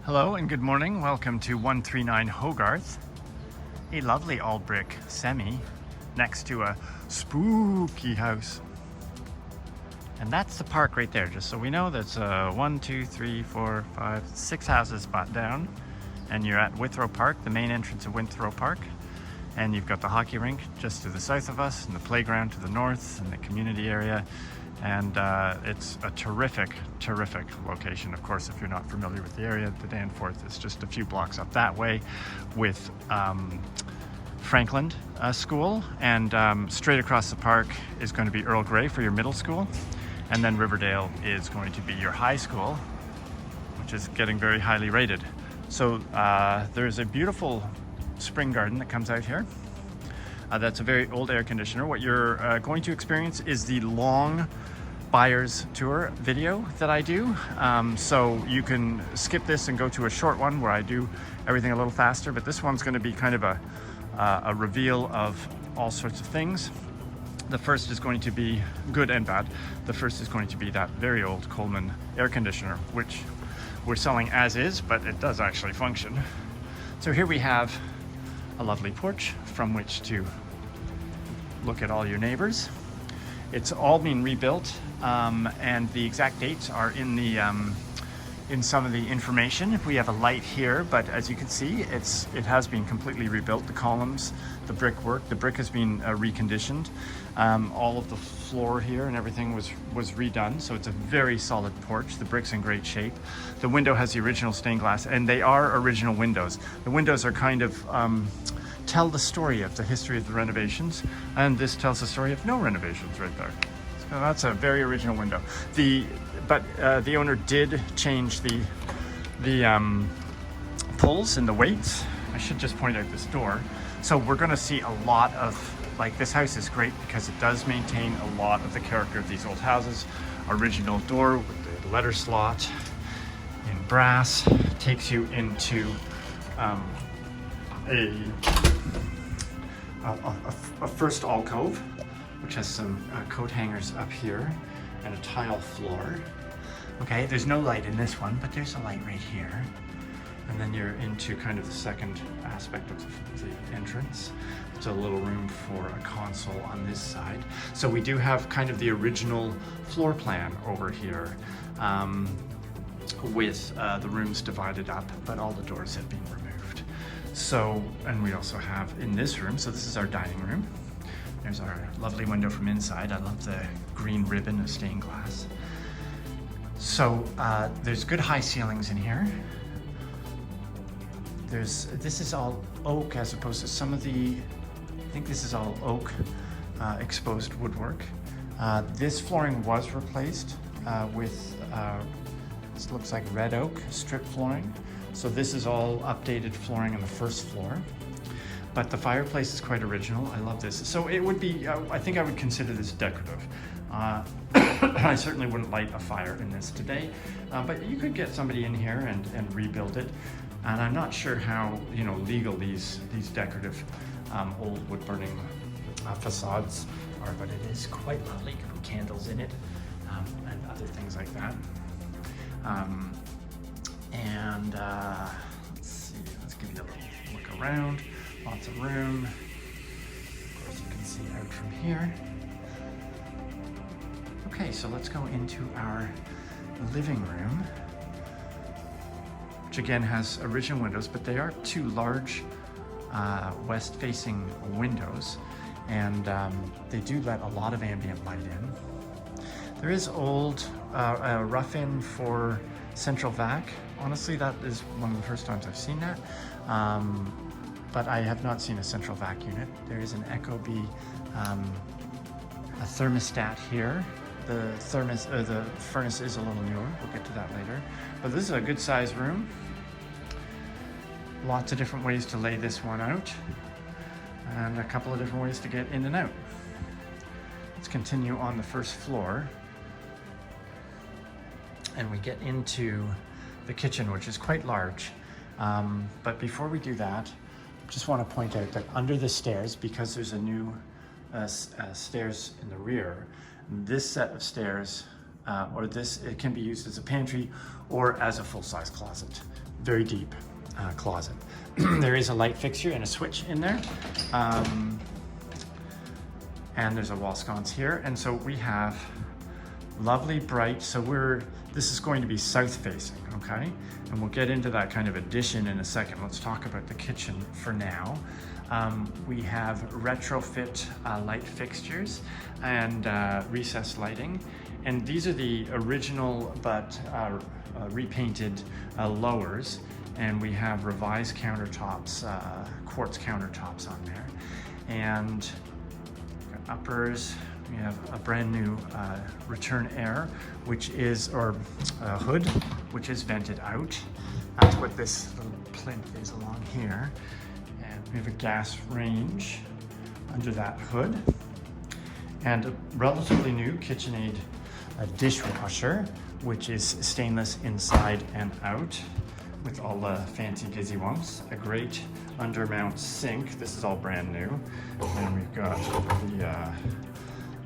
Hello and good morning. Welcome to 139 Hogarth, a lovely all brick semi next to a spooky house. And that's the park right there, just so we know. That's 1, 2, 3, 4, 5, 6 houses spot down. And you're at Withrow Park, the main entrance of Withrow Park. And you've got the hockey rink just to the south of us, and the playground to the north, and the community area. And it's a terrific location. Of course, if you're not familiar with the area, the Danforth is just a few blocks up that way with Franklin School. And straight across the park is going to be Earl Grey for your middle school. And then Riverdale is going to be your high school, which is getting very highly rated. So there's a beautiful spring garden that comes out here. That's a very old air conditioner. What you're going to experience is the long buyer's tour video that I do. So you can skip this and go to a short one where I do everything a little faster, but this one's going to be kind of a reveal of all sorts of things. The first is going to be good and bad. The first is going to be that very old Coleman air conditioner, which we're selling as is, but it does actually function. So here we have a lovely porch from which to look at all your neighbors. It's all been rebuilt, and the exact dates are in the in some of the information. We have a light here, but as you can see, it has been completely rebuilt. The columns, the brickwork, the brick has been reconditioned. All of the floor here and everything was redone, so it's a very solid porch. The brick's in great shape. The window has the original stained glass, and they are original windows. The windows are kind of tell the story of the history of the renovations, and this tells the story of no renovations right there. So that's a very original window. But the owner did change the pulls and the weights. I should just point out this door. So we're going to see a lot of, like, this house is great because it does maintain a lot of the character of these old houses. Original door with the letter slot in brass takes you into a first alcove, which has some coat hangers up here and a tile floor. Okay, there's no light in this one, but there's a light right here. And then you're into kind of the second aspect of the entrance. It's a little room for a console on this side. So we do have kind of the original floor plan over here, with the rooms divided up, but all the doors have been removed. So, and we also have in this room, so this is our dining room. There's our lovely window from inside. I love the green ribbon of stained glass. So there's good high ceilings in here. This is all oak as opposed to some of the, I think this is all oak exposed woodwork. This flooring was replaced with, this looks like red oak strip flooring. So this is all updated flooring on the first floor. But the fireplace is quite original. I love this. So it would be, I think I would consider this decorative. I certainly wouldn't light a fire in this today, but you could get somebody in here and rebuild it. And I'm not sure how, legal these decorative old wood burning facades are, but it is quite lovely. You can put candles in it and other things like that. Let's see, let's give you a little look around. Lots of room. Of course, you can see out from here. Okay, so let's go into our living room, which again has original windows, but they are two large west-facing windows, and they do let a lot of ambient light in. There is old rough-in for central vac. Honestly, that is one of the first times I've seen that. But I have not seen a central vac unit. There is an Ecobee, a thermostat here. The furnace is a little newer. We'll get to that later. But this is a good sized room. Lots of different ways to lay this one out, and a couple of different ways to get in and out. Let's continue on the first floor, and we get into the kitchen, which is quite large. But before we do that, just want to point out that under the stairs, because there's a new stairs in the rear, this set of stairs, it can be used as a pantry or as a full-size closet. very deep closet. There is a light fixture and a switch in there. And there's a wall sconce here. And so we have lovely bright, so this is going to be south facing, okay? And we'll get into that kind of addition in a second. Let's talk about the kitchen for now. We have retrofit light fixtures and recessed lighting. And these are the original but repainted lowers. And we have revised countertops, quartz countertops on there. And uppers, we have a brand new return air, which is, or hood, which is vented out. That's what this little plinth is along here. And we have a gas range under that hood. And a relatively new KitchenAid dishwasher, which is stainless inside and out with all the fancy gizzy wumps. A great undermount sink. This is all brand new. And we've got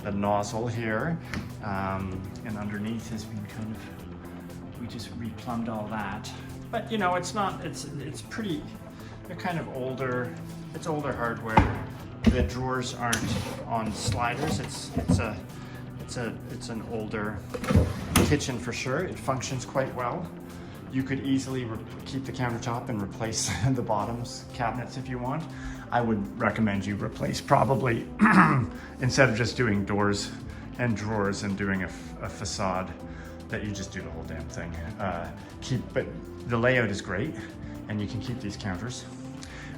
the nozzle here. And underneath has been kind of, we just replumbed all that. But you know, it's pretty, they're kind of older, it's older hardware. The drawers aren't on sliders. It's an older kitchen for sure. It functions quite well. You could easily keep the countertop and replace the bottoms cabinets if you want. I would recommend you replace probably, instead of just doing doors and drawers and doing a facade, that you just do the whole damn thing. But the layout is great and you can keep these counters.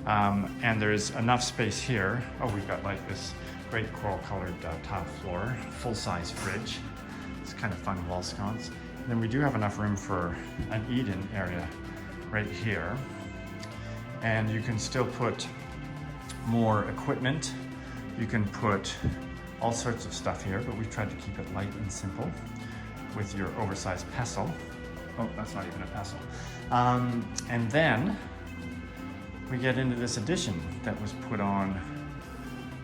And there's enough space here. Oh, we've got like this great coral colored tile floor, full-size fridge. It's kind of fun wall sconce. Then we do have enough room for an eat-in area right here. And you can still put more equipment. You can put all sorts of stuff here, but we've tried to keep it light and simple with your oversized pestle. Oh, that's not even a pestle. And then we get into this addition that was put on,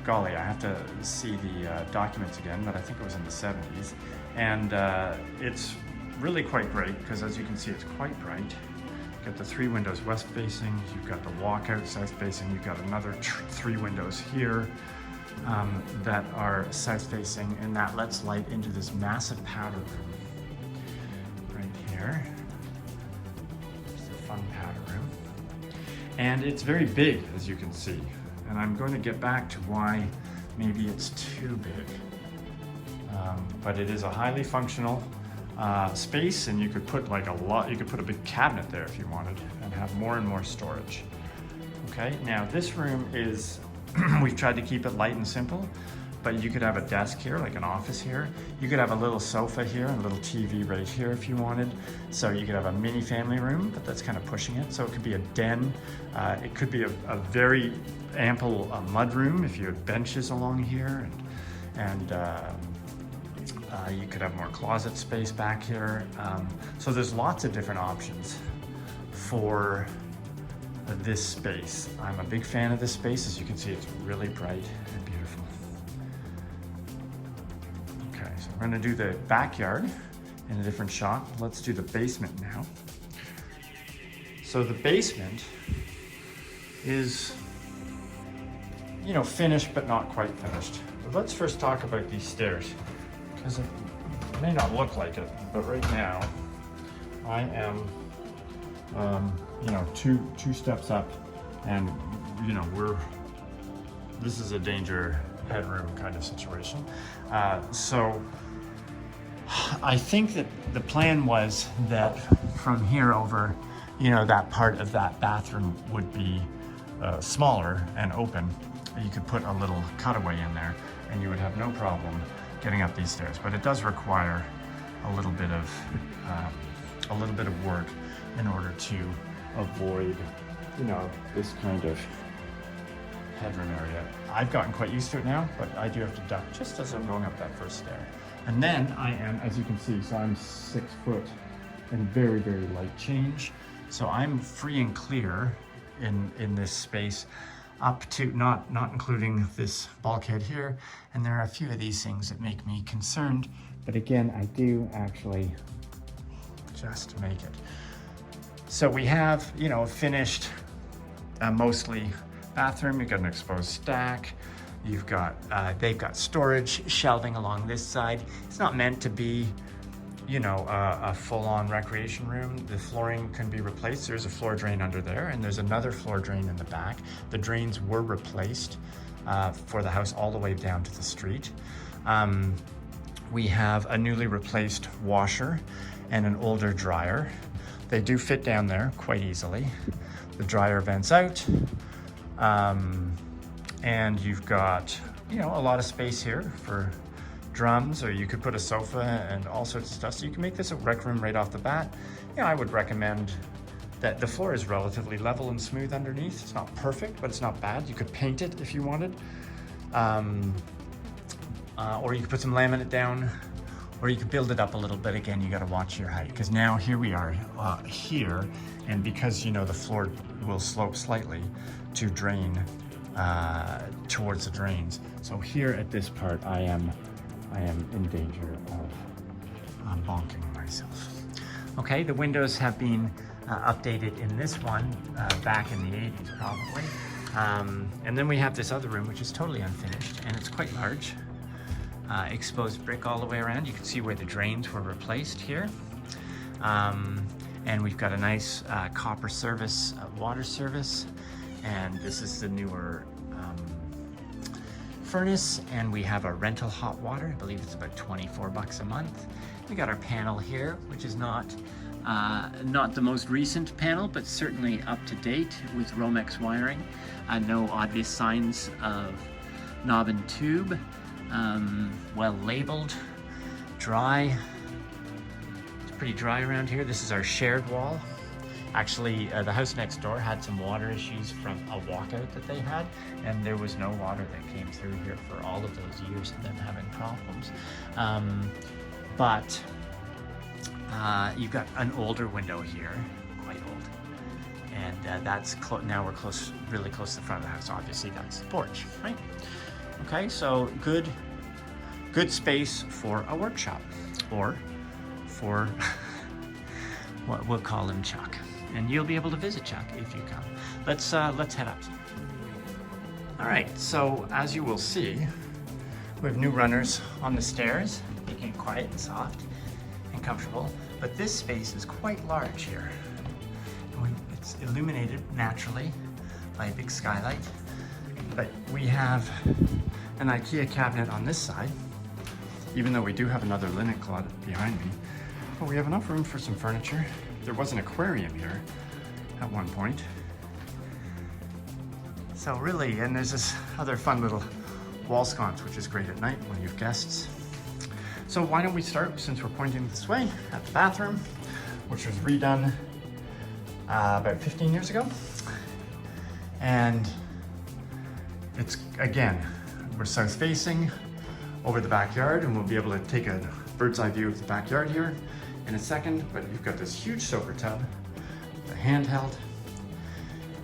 golly, I have to see the documents again, but I think it was in the 70s. And it's really quite great because, as you can see, it's quite bright. You've got the 3 windows west facing, you've got the walkout south facing, you've got another 3 windows here that are south facing, and that lets light into this massive powder room right here. It's a fun powder room. And it's very big, as you can see. And I'm going to get back to why maybe it's too big. But it is a highly functional space, and you could put you could put a big cabinet there if you wanted and have more and more storage. Okay, now this room is, we've tried to keep it light and simple, but you could have a desk here, like an office here. You could have a little sofa here and a little TV right here if you wanted. So you could have a mini family room, but that's kind of pushing it. So it could be a den. It could be a very ample mudroom if you had benches along here, and you could have more closet space back here. So there's lots of different options for this space. I'm a big fan of this space. As you can see, it's really bright and beautiful. Okay, so we're gonna do the backyard in a different shot. Let's do the basement now. So the basement is, you know, finished but not quite finished. But let's first talk about these stairs, because it may not look like it, but right now I am, you know, two steps up, and you know, this is a danger headroom kind of situation. So I think that the plan was that from here over, you know, that part of that bathroom would be smaller and open. You could put a little cutaway in there and you would have no problem getting up these stairs. But it does require a little bit of work in order to avoid, you know, this kind of headroom area. I've gotten quite used to it now, but I do have to duck just as I'm going up that first stair. And then I am, as you can see, so I'm 6 foot and very, very light change. So I'm free and clear in this space up to, not including this bulkhead here. And there are a few of these things that make me concerned. But again, I do actually, just to make it, So we have, you know, finished mostly bathroom. You've got an exposed stack. You've got, they've got storage, shelving along this side. It's not meant to be, you know, a full-on recreation room. The flooring can be replaced. There's a floor drain under there, and there's another floor drain in the back. The drains were replaced for the house all the way down to the street. We have a newly replaced washer and an older dryer. They do fit down there quite easily. The dryer vents out, and you've got, you know, a lot of space here for drums, or you could put a sofa and all sorts of stuff. So you can make this a rec room right off the bat. You know, I would recommend that the floor is relatively level and smooth underneath. It's not perfect, but it's not bad. You could paint it if you wanted, or you could put some laminate down, or you could build it up a little bit. Again, you got to watch your height, because now here we are here, and because, you know, the floor will slope slightly to drain towards the drains. So here at this part, I am in danger of bonking myself. Okay, the windows have been updated in this one back in the 80s probably. And then we have this other room, which is totally unfinished, and it's quite large. Exposed brick all the way around. You can see where the drains were replaced here. And we've got a nice copper service, water service. And this is the newer furnace, and we have a rental hot water. I believe it's about 24 bucks a month. We got our panel here, which is not the most recent panel, but certainly up to date with Romex wiring. No obvious signs of knob and tube. Well labeled, dry. It's pretty dry around here. This is our shared wall. Actually, the house next door had some water issues from a walkout that they had, and there was no water that came through here for all of those years of them having problems. But you've got an older window here, quite old, and that's now we're really close to the front of the house. Obviously, that's the porch, right? Okay, so good space for a workshop, or for what we'll call him Chuck. And you'll be able to visit Chuck if you come. Let's head up. All right, so as you will see, we have new runners on the stairs, making it quiet and soft and comfortable. But this space is quite large here. It's illuminated naturally by a big skylight. But we have an IKEA cabinet on this side, even though we do have another linen closet behind me. But we have enough room for some furniture. There was an aquarium here at one point. So really, and there's this other fun little wall sconce, which is great at night when you have guests. So why don't we start, since we're pointing this way, at the bathroom, which was redone about 15 years ago. And it's, again, we're south facing over the backyard, and we'll be able to take a bird's eye view of the backyard here in a second. But you've got this huge soaker tub, the handheld,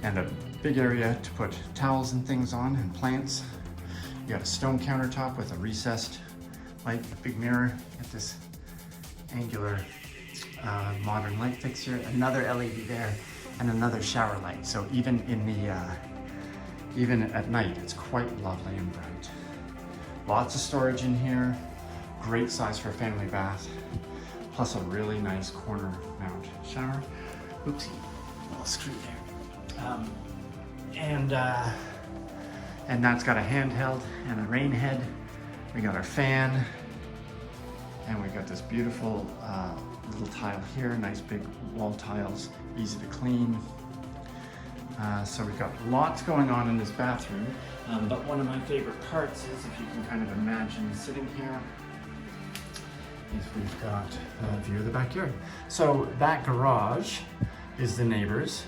and a big area to put towels and things on, and plants. You got a stone countertop with a recessed light, a big mirror. You got this angular modern light fixture, another LED there, and another shower light. So even in the even at night, it's quite lovely and bright. Lots of storage in here. Great size for a family bath, plus a really nice corner mount shower. Oopsie, a little screw there. And that's got a handheld and a rain head. We got our fan, and we got this beautiful little tile here, nice big wall tiles, easy to clean. So we've got lots going on in this bathroom, but one of my favorite parts is, if you can kind of imagine sitting here, is we've got a view of the backyard. So that garage is the neighbors.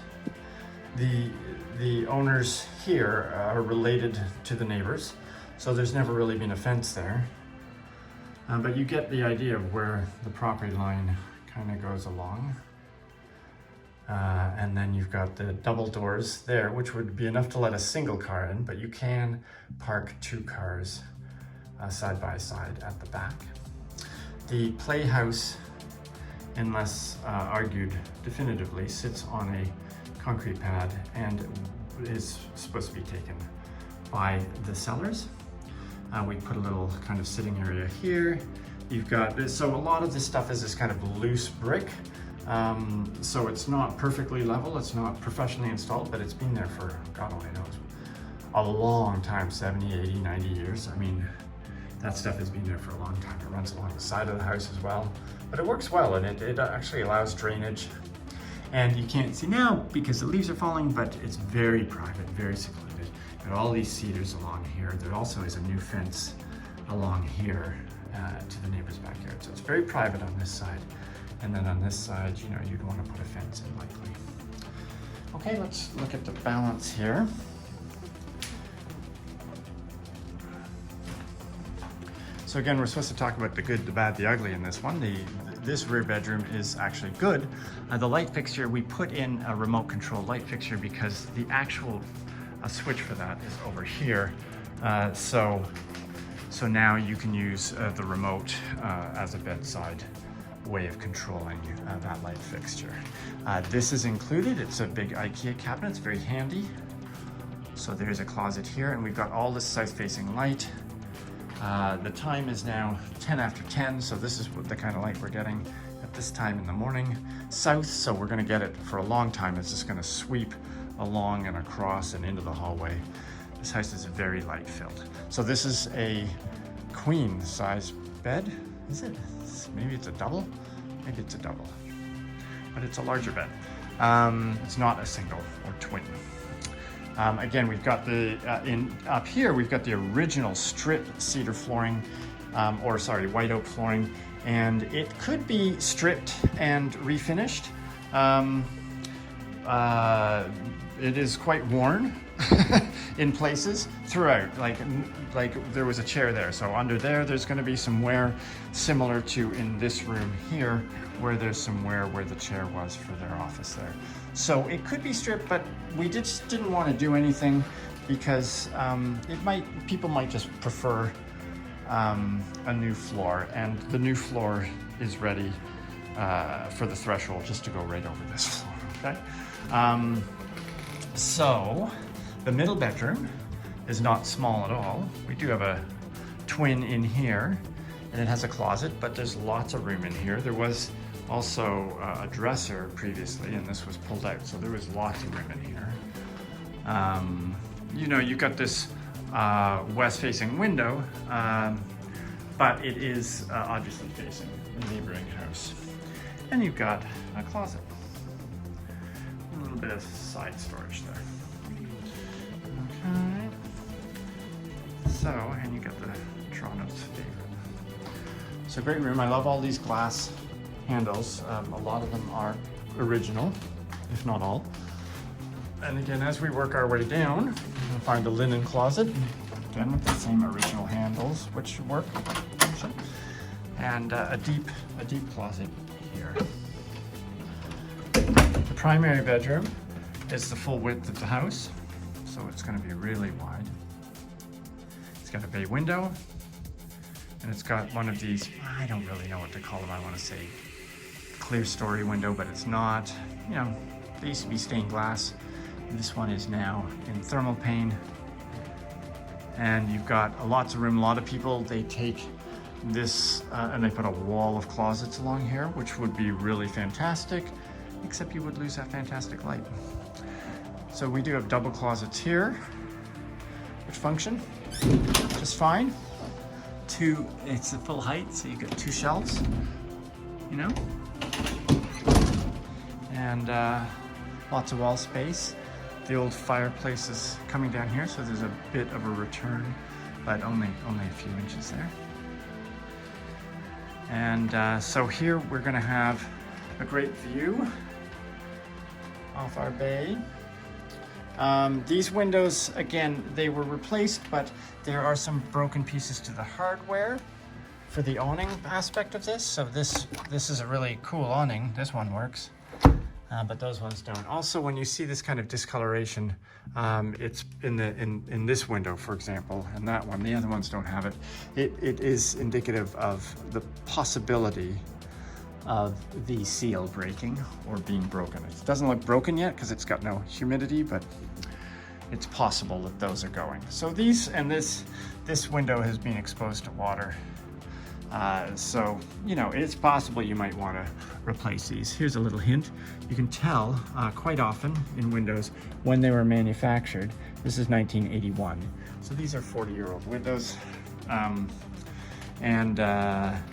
The owners here are related to the neighbors, so there's never really been a fence there. But you get the idea of where the property line kind of goes along. And then you've got the double doors there, which would be enough to let a single car in, but you can park 2 cars side by side at the back. The playhouse unless argued definitively, sits on a concrete pad and is supposed to be taken by the sellers. We put a little kind of sitting area here. You've got this, so a lot of this stuff is this kind of loose brick. So it's not perfectly level, it's not professionally installed, but it's been there for, God only knows, a long time, 70, 80, 90 years. I mean, that stuff has been there for a long time. It runs along the side of the house as well, but it works well, and it actually allows drainage. And you can't see now because the leaves are falling, but it's very private, very secluded. Got all these cedars along here. There also is a new fence along here to the neighbor's backyard. So it's very private on this side. And then on this side, you know, you'd want to put a fence in likely. Okay, let's look at the balance here. So again, we're supposed to talk about the good, the bad, the ugly in this one. This rear bedroom is actually good. The light fixture, we put in a remote control light fixture because the actual switch for that is over here. So now you can use the remote as a bedside way of controlling that light fixture. This is included. It's a big IKEA cabinet. It's very handy. So there's a closet here, and we've got all this south-facing light. The time is now 10 after 10, so this is the kind of light we're getting at this time in the morning. South, so we're gonna get it for a long time. It's just gonna sweep along and across and into the hallway. This house is very light filled. So this is a queen size bed, is it? Maybe it's a double? Maybe it's a double, but it's a larger bed. It's not a single or twin. Again, we've got the, up here, we've got the original strip cedar flooring, white oak flooring, and it could be stripped and refinished. It is quite worn in places throughout, like there was a chair there. So under there's gonna be some wear similar to in this room here, where there's some wear where the chair was for their office there. So it could be stripped, but we just didn't want to do anything because people might just prefer a new floor, and the new floor is ready for the threshold just to go right over this floor, okay? So the middle bedroom is not small at all. We do have a twin in here, and it has a closet, but there's lots of room in here. There was also a dresser previously, and this was pulled out, so there was lots of room in here. You know, you've got this west-facing window, but it is obviously facing the neighboring house. And you've got a closet. A little bit of side storage there. Okay. So, and you got the Toronto's favorite. So great room. I love all these glass handles. A lot of them are original, if not all. And again, as we work our way down, we'll find a linen closet, again with the same original handles, which should work. And a deep closet here. The primary bedroom is the full width of the house, so it's going to be really wide. It's got a bay window, and it's got one of these, I don't really know what to call them, I want to say clear story window, but it's not. You know, they used to be stained glass. This one is now in thermal pane. And you've got lots of room. A lot of people, they take this and they put a wall of closets along here, which would be really fantastic, except you would lose that fantastic light. So we do have double closets here, which function just fine. It's the full height, so you've got 2 shelves, you know? And lots of wall space. The old fireplace is coming down here, so there's a bit of a return, but only a few inches there. And so here we're gonna have a great view off our bay. These windows, again, they were replaced, but there are some broken pieces to the hardware for the awning aspect of this. So this is a really cool awning. This one works. But those ones don't. Also, when you see this kind of discoloration, it's in this window, for example, and that one, the other ones don't have it. It is indicative of the possibility of the seal breaking or being broken. It doesn't look broken yet because it's got no humidity, but it's possible that those are going. So these and this window has been exposed to water. So, you know, it's possible you might want to replace these. Here's a little hint. You can tell quite often in windows when they were manufactured. This is 1981. So these are 40-year-old windows.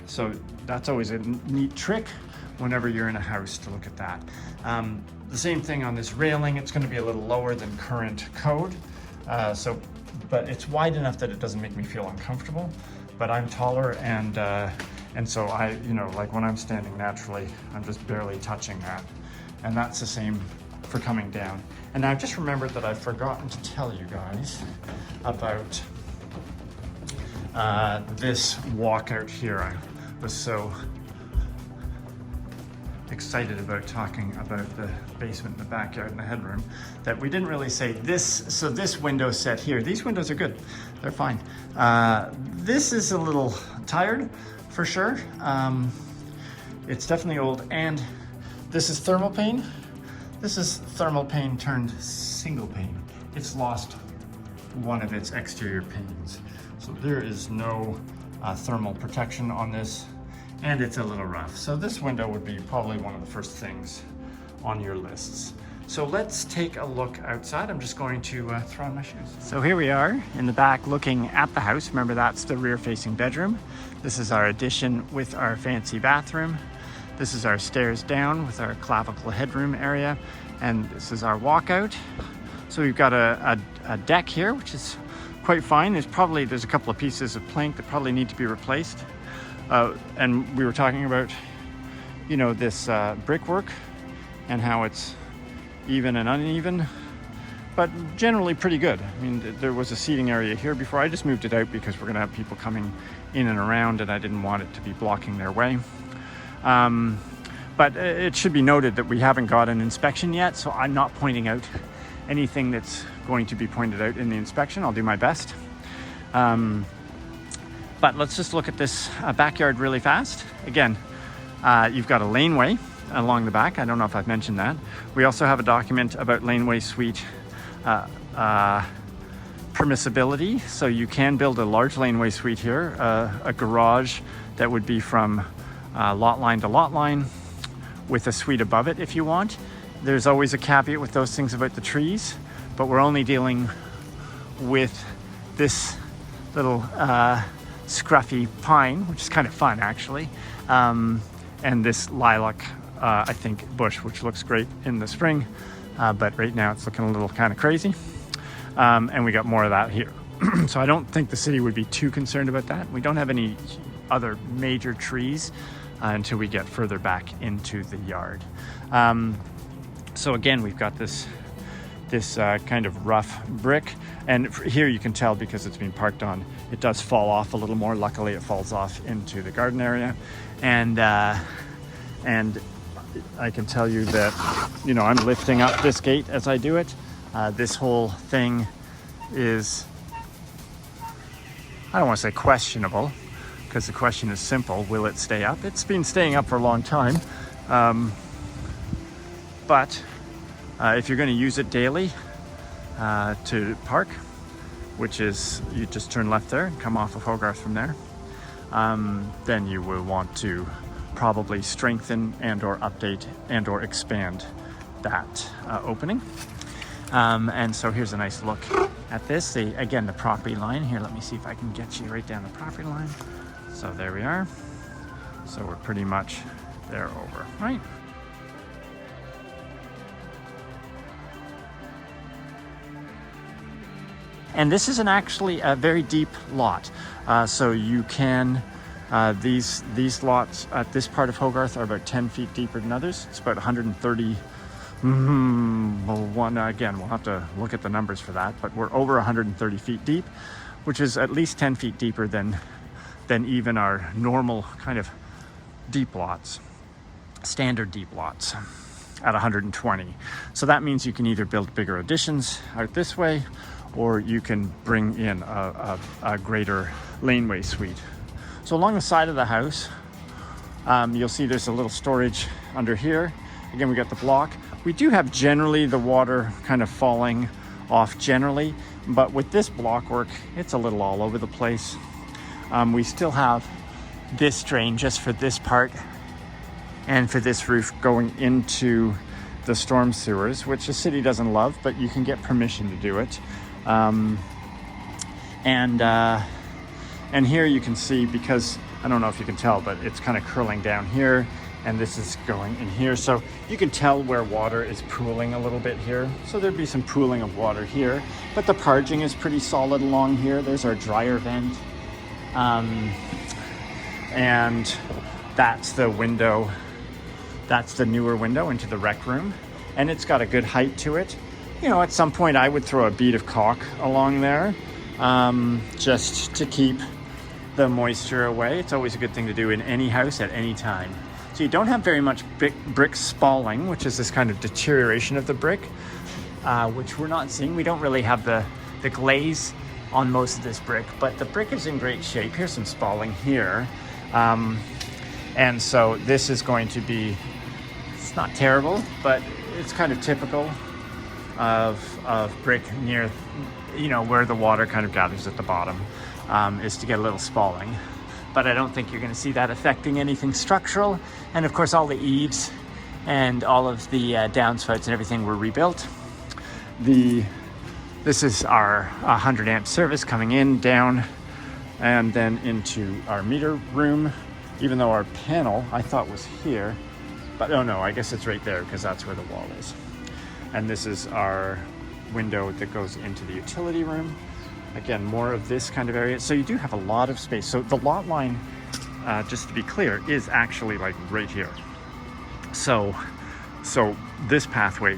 So that's always a neat trick whenever you're in a house to look at that. The same thing on this railing. It's going to be a little lower than current code. But it's wide enough that it doesn't make me feel uncomfortable. But I'm taller, and so I, you know, like when I'm standing naturally, I'm just barely touching that. And that's the same for coming down. And I've just remembered that I've forgotten to tell you guys about this walkout here. I was so excited about talking about the basement and the backyard and the headroom that we didn't really say this. So this window set here, these windows are good. They're fine. This is a little tired for sure. It's definitely old, and this is thermal pane. This is thermal pane turned single pane. It's lost one of its exterior panes. So there is no thermal protection on this, and it's a little rough. So this window would be probably one of the first things on your lists. So let's take a look outside. I'm just going to throw on my shoes. So here we are in the back looking at the house. Remember, that's the rear facing bedroom. This is our addition with our fancy bathroom. This is our stairs down with our clavicle headroom area. And this is our walkout. So we've got a deck here, which is quite fine. There's a couple of pieces of plank that probably need to be replaced. And we were talking about, you know, this brickwork and how it's even and uneven, but generally pretty good. I mean, there was a seating area here before. I just moved it out because we're gonna have people coming in and around, and I didn't want it to be blocking their way. But it should be noted that we haven't got an inspection yet, so I'm not pointing out anything that's going to be pointed out in the inspection. I'll do my best. But let's just look at this backyard really fast. Again, you've got a laneway along the back. I don't know if I've mentioned that. We also have a document about laneway suite permissibility. So you can build a large laneway suite here, a garage that would be from lot line to lot line with a suite above it if you want. There's always a caveat with those things about the trees, but we're only dealing with this little scruffy pine, which is kind of fun actually, and this lilac I think bush, which looks great in the spring, but right now it's looking a little kind of crazy, and we got more of that here. So I don't think the city would be too concerned about that. We don't have any other major trees until we get further back into the yard. So again, we've got this kind of rough brick, and here you can tell because it's been parked on, it does fall off a little more. Luckily it falls off into the garden area, and I can tell you that, you know, I'm lifting up this gate as I do it. This whole thing is, I don't want to say questionable, because the question is simple: will it stay up? It's been staying up for a long time, but if you're going to use it daily to park, which is you just turn left there and come off of Hogarth from there, then you will want to probably strengthen and or update and or expand that opening. And so here's a nice look at this. Again, the property line here. Let me see if I can get you right down the property line. So there we are. So we're pretty much there over, right? And this isn't actually a very deep lot. So you can, these lots at this part of Hogarth are about 10 feet deeper than others. It's about 130, again, we'll have to look at the numbers for that, but we're over 130 feet deep, which is at least 10 feet deeper than even our normal kind of deep lots, standard deep lots at 120. So that means you can either build bigger additions out this way, or you can bring in a greater laneway suite. So along the side of the house, You'll see there's a little storage under here. Again, we got the block. We do have generally the water kind of falling off generally, but with this block work, it's a little all over the place. We still have this drain just for this part and for this roof going into the storm sewers, which the city doesn't love, but you can get permission to do it. And here you can see, because I don't know if you can tell, but it's kind of curling down here, and this is going in here. So you can tell where water is pooling a little bit here. So there'd be some pooling of water here, but the parging is pretty solid along here. There's our dryer vent. And that's the window. That's the newer window into the rec room. And it's got a good height to it. You know, at some point I would throw a bead of caulk along there, just to keep the moisture away. It's always a good thing to do in any house at any time. So you don't have very much brick spalling, which is this kind of deterioration of the brick, which we're not seeing. We don't really have the glaze on most of this brick, but the brick is in great shape. Here's some spalling here. And so this is going to be, it's not terrible, but it's kind of typical of brick near, you know, where the water kind of gathers at the bottom, is to get a little spalling. But I don't think you're going to see that affecting anything structural. And of course, all the eaves and all of the downspouts and everything were rebuilt. This is our 100 amp service coming in, down, and then into our meter room. Even though our panel I thought was here, but oh no, I guess it's right there because that's where the wall is. And this is our window that goes into the utility room. Again, more of this kind of area. So you do have a lot of space. So the lot line, just to be clear, is actually like right here. So this pathway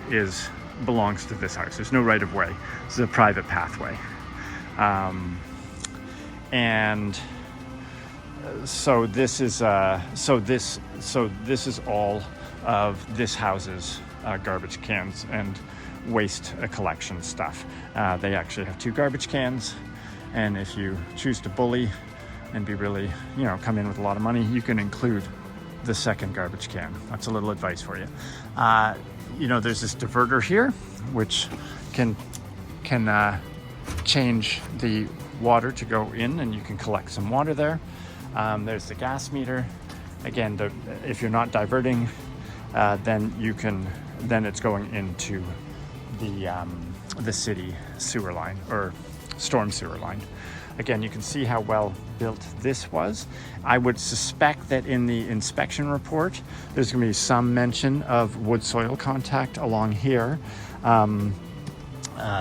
belongs to this house. There's no right of way. This is a private pathway. And so this is this is all of this house's garbage cans and waste collection stuff. They actually have 2 garbage cans, and if you choose to bully and be really, you know, come in with a lot of money, you can include the second garbage can. That's a little advice for you. You know, there's this diverter here, which can change the water to go in, and you can collect some water there. There's the gas meter. Again, if you're not diverting, then it's going into the city sewer line, or storm sewer line. Again, you can see how well built this was. I would suspect that in the inspection report, there's going to be some mention of wood soil contact along here.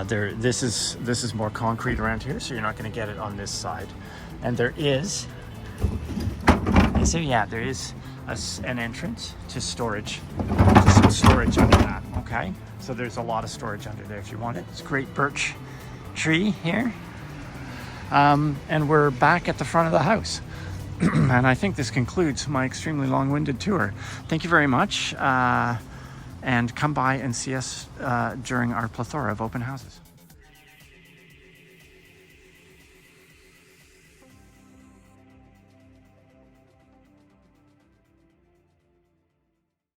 This is more concrete around here, so you're not going to get it on this side. And there is, so yeah, there is an entrance to storage, to some storage under that. Okay, so there's a lot of storage under there if you want it. It's a great birch tree here. And we're back at the front of the house. And I think this concludes my extremely long-winded tour. Thank you very much. And come by and see us during our plethora of open houses.